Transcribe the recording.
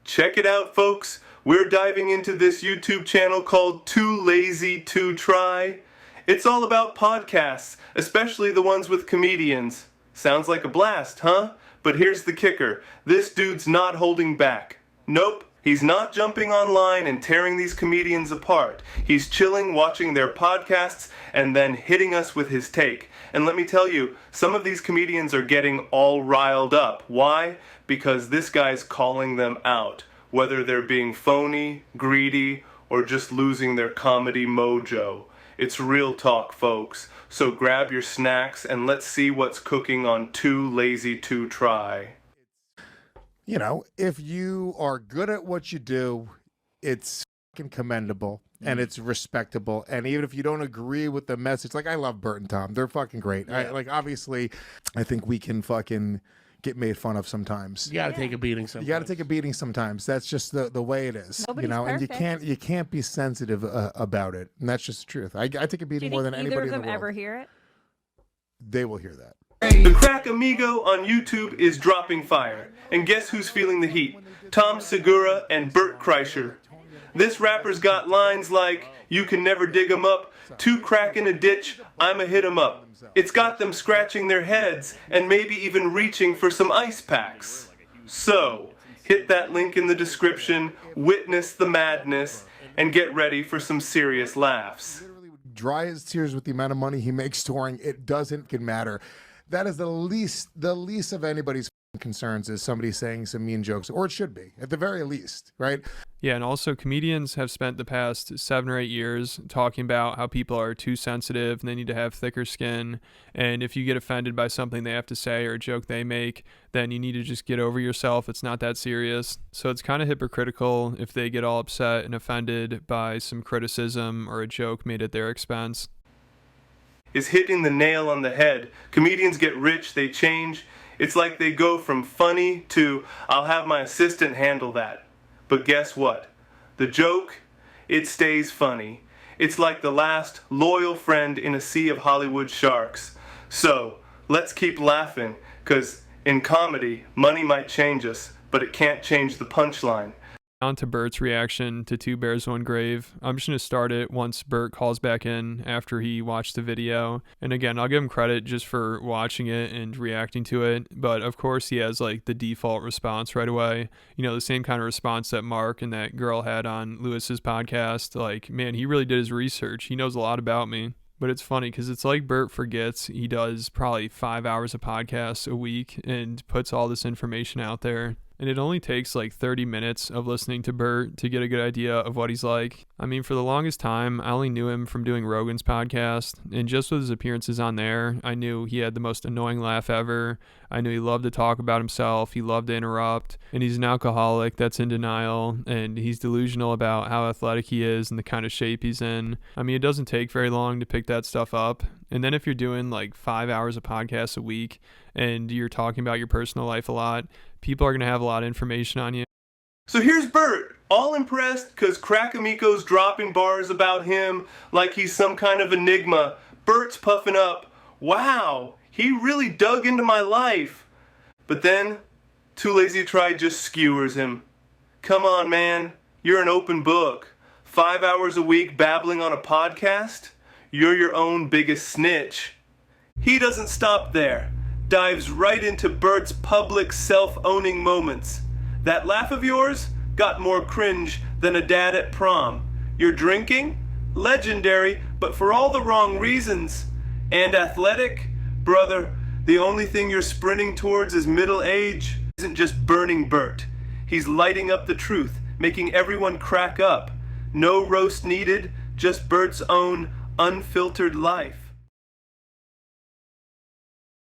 Check it out, folks. We're diving into this YouTube channel called 2Lazy2try. It's all about podcasts, especially the ones with comedians. Sounds like a blast, huh? But here's the kicker. This dude's not holding back. Nope. He's not jumping online and tearing these comedians apart. He's chilling, watching their podcasts, and then hitting us with his take. And let me tell you, some of these comedians are getting all riled up. Why? Because this guy's calling them out, whether they're being phony, greedy, or just losing their comedy mojo. It's real talk, folks. So grab your snacks and let's see what's cooking on 2Lazy2try. You know, if you are good at what you do, it's fucking commendable and it's respectable. And even if you don't agree with the message, like I love Bert and Tom, they're fucking great. Yeah. Obviously, I think we can fucking get made fun of sometimes. You gotta take a beating sometimes. You gotta take a beating sometimes. That's just the way it is. Nobody's and perfect. you can't be sensitive about it. And that's just the truth. I take a beating more than anybody in the world. Either of them ever hear it? They will hear that. The Crack Amigo on YouTube is dropping fire. And guess who's feeling the heat? Tom Segura and Bert Kreischer. This rapper's got lines like, "You can never dig 'em up, 2 crack in a ditch, I'ma hit 'em up." It's got them scratching their heads and maybe even reaching for some ice packs. So, hit that link in the description, witness the madness, and get ready for some serious laughs. Dry his tears with the amount of money he makes touring. It doesn't matter. That is the least of anybody's concerns, is somebody saying some mean jokes, or it should be, at the very least, right? Yeah, and also comedians have spent the past 7 or 8 years talking about how people are too sensitive and they need to have thicker skin. And if you get offended by something they have to say or a joke they make, then you need to just get over yourself. It's not that serious. So it's kind of hypocritical if they get all upset and offended by some criticism or a joke made at their expense. Is hitting the nail on the head. Comedians get rich, they change. It's like they go from funny to, "I'll have my assistant handle that." But guess what? The joke, it stays funny. It's like the last loyal friend in a sea of Hollywood sharks. So, let's keep laughing, because in comedy, money might change us, but it can't change the punchline. On to Bert's reaction to Two Bears, One Grave. I'm just going to start it once Bert calls back in after he watched the video. And again, I'll give him credit just for watching it and reacting to it. But of course, he has like the default response right away. You know, the same kind of response that Mark and that girl had on Lewis's podcast. Like, man, he really did his research. He knows a lot about me. But it's funny because it's like Bert forgets he does probably 5 hours of podcasts a week and puts all this information out there. And it only takes like 30 minutes of listening to Bert to get a good idea of what he's like. I mean, for the longest time, I only knew him from doing Rogan's podcast. And just with his appearances on there, I knew he had the most annoying laugh ever. I knew he loved to talk about himself. He loved to interrupt. And he's an alcoholic that's in denial. And he's delusional about how athletic he is and the kind of shape he's in. I mean, it doesn't take very long to pick that stuff up. And then if you're doing like 5 hours of podcasts a week and you're talking about your personal life a lot, people are going to have a lot of information on you. So here's Bert, all impressed because Crack Amico's dropping bars about him like he's some kind of enigma. Bert's puffing up. Wow, he really dug into my life. But then, 2Lazy2try just skewers him. Come on, man, you're an open book. 5 hours a week babbling on a podcast? You're your own biggest snitch. He doesn't stop there. Dives right into Bert's public self-owning moments. That laugh of yours got more cringe than a dad at prom. You're drinking? Legendary, but for all the wrong reasons. And athletic? Brother, the only thing you're sprinting towards is middle age. Isn't just burning Bert. He's lighting up the truth, making everyone crack up. No roast needed, just Bert's own unfiltered life.